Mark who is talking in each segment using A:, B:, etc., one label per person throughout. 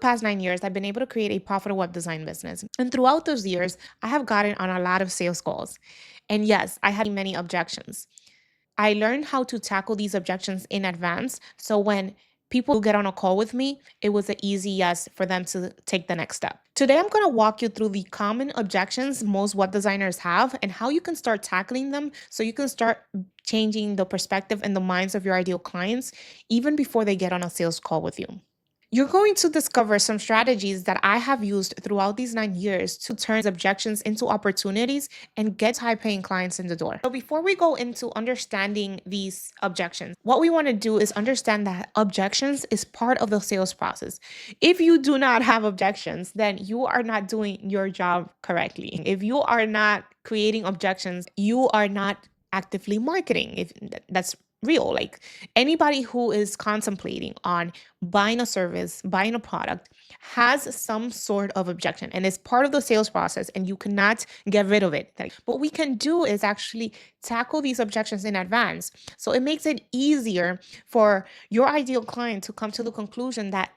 A: past 9 years, I've been able to create a profitable web design business. And throughout those years, I have gotten on a lot of sales calls. And yes, I had many objections. I learned how to tackle these objections in advance. So when people get on a call with me, it was an easy yes for them to take the next step. Today, I'm going to walk you through the common objections most web designers have and how you can start tackling them so you can start changing the perspective and the minds of your ideal clients even before they get on a sales call with you. You're going to discover some strategies that I have used throughout these 9 years to turn objections into opportunities and get high paying clients in the door. So, before we go into understanding these objections, what we want to do is understand that objections is part of the sales process. If you do not have objections, then you are not doing your job correctly. If you are not creating objections, you are not actively marketing. If that's real, like anybody who is contemplating on buying a service, buying a product, has some sort of objection and it's part of the sales process and you cannot get rid of it. Like, what we can do is actually tackle these objections in advance. So it makes it easier for your ideal client to come to the conclusion that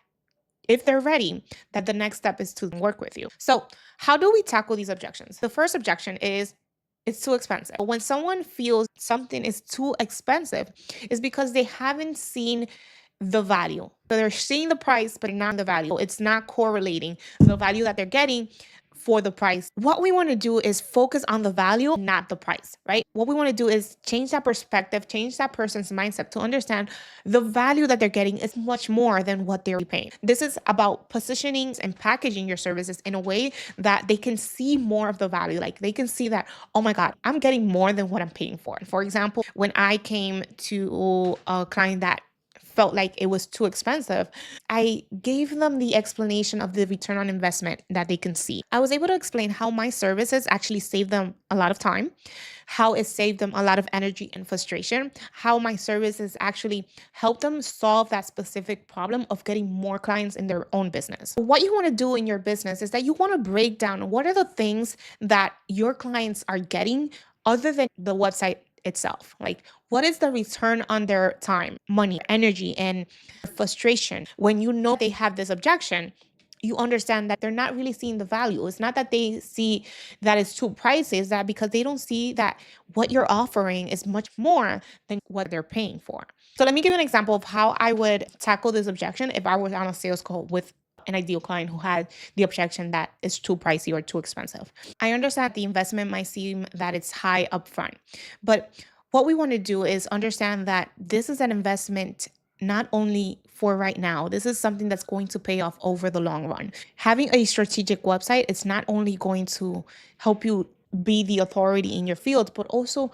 A: if they're ready, that the next step is to work with you. So, how do we tackle these objections? The first objection is it's too expensive. When someone feels something is too expensive, is because they haven't seen the value. So they're seeing the price, but not the value. It's not correlating the value that they're getting for the price. What we want to do is focus on the value, not the price, right? What we want to do is change that perspective, change that person's mindset to understand the value that they're getting is much more than what they're paying. This is about positioning and packaging your services in a way that they can see more of the value. Like they can see that, oh my God, I'm getting more than what I'm paying for. For example, when I came to a client that felt like it was too expensive, I gave them the explanation of the return on investment that they can see. I was able to explain how my services actually saved them a lot of time, how it saved them a lot of energy and frustration, how my services actually help them solve that specific problem of getting more clients in their own business. What you want to do in your business is that you want to break down what are the things that your clients are getting other than the website itself. Like, what is the return on their time, money, energy, and frustration? When you know they have this objection, you understand that they're not really seeing the value. It's not that they see that it's too pricey, it's that because they don't see that what you're offering is much more than what they're paying for. So let me give you an example of how I would tackle this objection if I was on a sales call with an ideal client who had the objection that it's too pricey or too expensive. I understand the investment might seem that it's high upfront, but what we want to do is understand that this is an investment not only for right now, this is something that's going to pay off over the long run. Having a strategic website, it's not only going to help you be the authority in your field, but also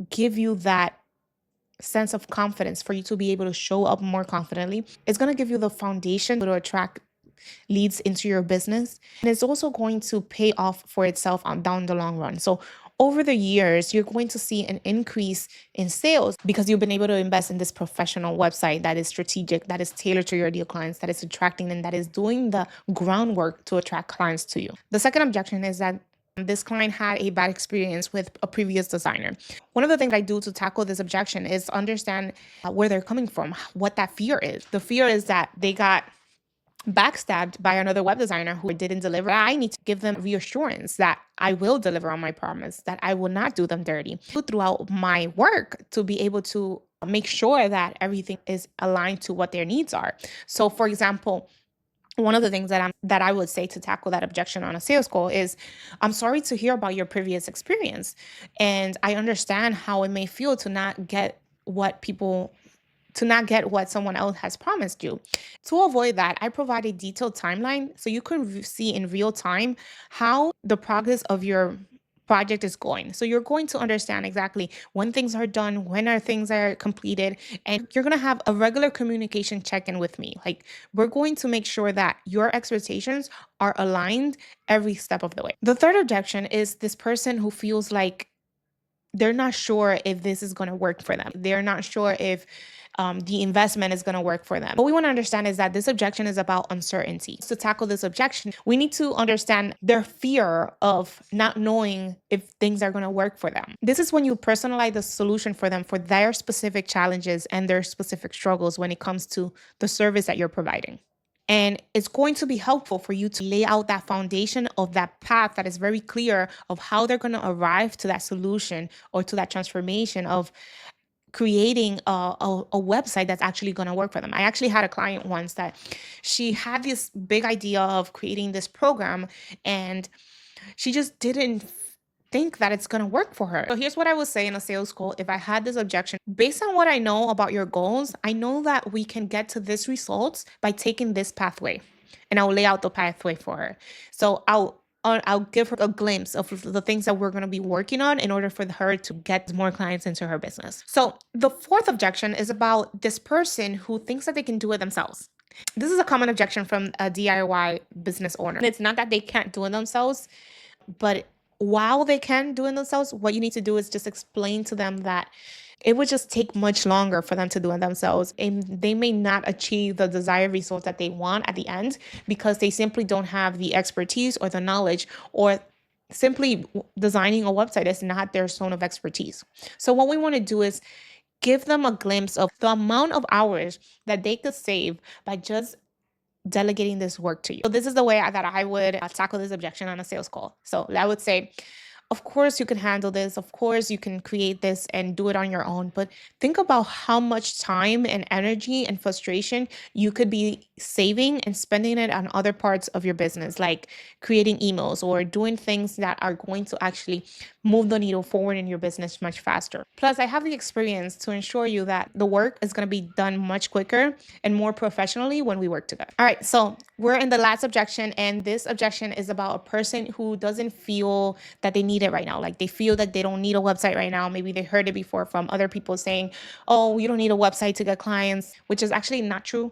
A: give you that sense of confidence for you to be able to show up more confidently. It's going to give you the foundation to attract leads into your business. And it's also going to pay off for itself down the long run. So over the years, you're going to see an increase in sales because you've been able to invest in this professional website that is strategic, that is tailored to your ideal clients, that is attracting and that is doing the groundwork to attract clients to you. The second objection is that this client had a bad experience with a previous designer. One of the things I do to tackle this objection is understand where they're coming from, what that fear is. The fear is that they got backstabbed by another web designer who didn't deliver. I need to give them reassurance that I will deliver on my promise, that I will not do them dirty throughout my work to be able to make sure that everything is aligned to what their needs are. So, for example, one of the things that I would say to tackle that objection on a sales call is, I'm sorry to hear about your previous experience, and I understand how it may feel to not get what someone else has promised you. To avoid that, I provide a detailed timeline so you can see in real time how the progress of your project is going. So you're going to understand exactly when things are done, when things are completed, and you're going to have a regular communication check-in with me. Like, we're going to make sure that your expectations are aligned every step of the way. The third objection is this person who feels like they're not sure if this is going to work for them. They're not sure if the investment is going to work for them. What we want to understand is that this objection is about uncertainty. To tackle this objection, we need to understand their fear of not knowing if things are going to work for them. This is when you personalize the solution for them for their specific challenges and their specific struggles when it comes to the service that you're providing. And it's going to be helpful for you to lay out that foundation of that path that is very clear of how they're going to arrive to that solution or to that transformation of creating a website that's actually going to work for them. I actually had a client once that she had this big idea of creating this program, and she just didn't think that it's going to work for her. So here's what I would say in a sales call. If I had this objection, based on what I know about your goals, I know that we can get to this results by taking this pathway, and I'll lay out the pathway for her. So I'll give her a glimpse of the things that we're going to be working on in order for her to get more clients into her business. So the fourth objection is about this person who thinks that they can do it themselves. This is a common objection from a DIY business owner. It's not that they can't do it themselves, but while they can do it themselves, what you need to do is just explain to them that it would just take much longer for them to do it themselves, and they may not achieve the desired results that they want at the end because they simply don't have the expertise or the knowledge, or simply designing a website is not their zone of expertise. So what we want to do is give them a glimpse of the amount of hours that they could save by just delegating this work to you. So this is the way that I would tackle this objection on a sales call. So I would say, of course you can handle this. Of course you can create this and do it on your own. But think about how much time and energy and frustration you could be saving and spending it on other parts of your business, like creating emails or doing things that are going to actually move the needle forward in your business much faster. Plus, I have the experience to ensure you that the work is going to be done much quicker and more professionally when we work together. All right, so we're in the last objection, and this objection is about a person who doesn't feel that they need it right now. Like they feel that they don't need a website right now. Maybe they heard it before from other people saying, oh, you don't need a website to get clients, which is actually not true.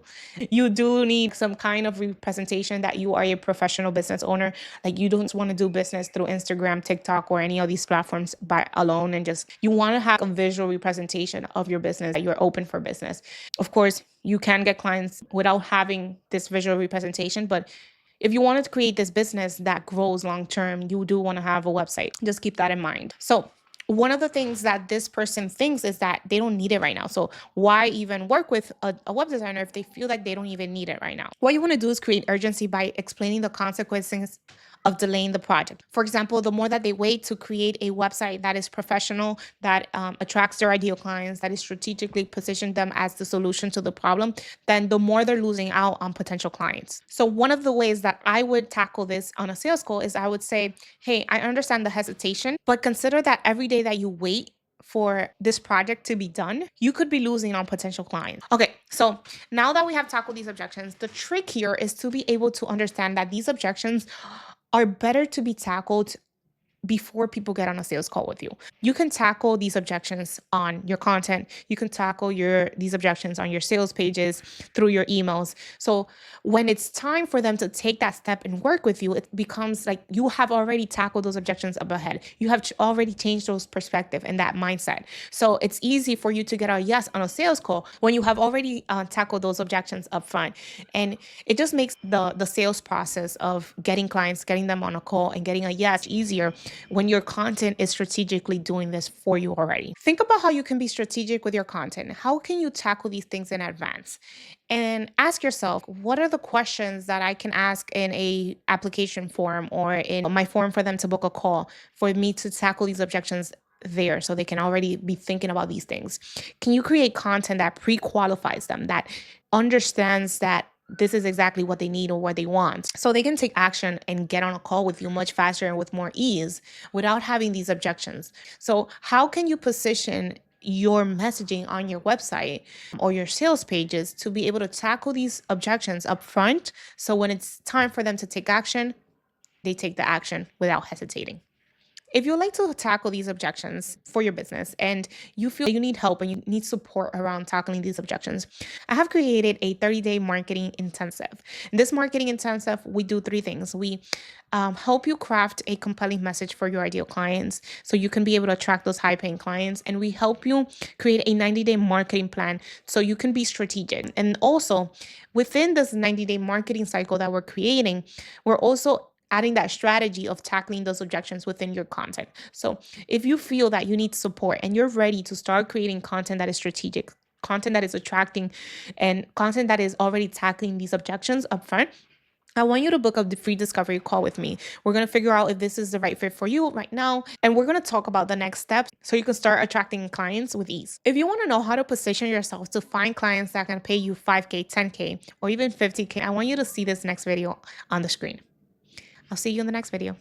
A: You do need some kind of representation that you are a professional business owner. Like you don't want to do business through Instagram, TikTok, or any of these platforms by alone, and just you want to have a visual representation of your business, that you're open for business. Of course, you can get clients without having this visual representation, but if you wanted to create this business that grows long term, you do want to have a website. Just keep that in mind. So one of the things that this person thinks is that they don't need it right now. So why even work with a web designer if they feel like they don't even need it right now? What you want to do is create urgency by explaining the consequences of delaying the project. For example, the more that they wait to create a website that is professional, that attracts their ideal clients, that is strategically positioned them as the solution to the problem, then the more they're losing out on potential clients. So one of the ways that I would tackle this on a sales call is I would say, hey, I understand the hesitation, but consider that every day that you wait for this project to be done, you could be losing on potential clients. Okay, so now that we have tackled these objections, the trick here is to be able to understand that these objections are better to be tackled before people get on a sales call with you. You can tackle these objections on your content. You can tackle these objections on your sales pages, through your emails. So when it's time for them to take that step and work with you, it becomes like you have already tackled those objections up ahead. You have already changed those perspective and that mindset. So it's easy for you to get a yes on a sales call when you have already tackled those objections up front. And it just makes the sales process of getting clients, getting them on a call and getting a yes easier when your content is strategically doing this for you already. Think about how you can be strategic with your content. How can you tackle these things in advance? And ask yourself, what are the questions that I can ask in a application form or in my form for them to book a call for me to tackle these objections there, so they can already be thinking about these things? Can you create content that pre-qualifies them, that understands that this is exactly what they need or what they want, so they can take action and get on a call with you much faster and with more ease without having these objections? So how can you position your messaging on your website or your sales pages to be able to tackle these objections up front, so when it's time for them to take action, they take the action without hesitating? If you would like to tackle these objections for your business and you feel you need help and you need support around tackling these objections, I have created a 30-day marketing intensive. In this marketing intensive, we do three things. We help you craft a compelling message for your ideal clients so you can be able to attract those high-paying clients. And we help you create a 90-day marketing plan so you can be strategic. And also, within this 90-day marketing cycle that we're creating, we're also adding that strategy of tackling those objections within your content. So if you feel that you need support and you're ready to start creating content that is strategic, content that is attracting and content that is already tackling these objections upfront, I want you to book up the free discovery call with me. We're going to figure out if this is the right fit for you right now. And we're going to talk about the next steps so you can start attracting clients with ease. If you want to know how to position yourself to find clients that can pay you 5K, 10K, or even 50K, I want you to see this next video on the screen. I'll see you in the next video.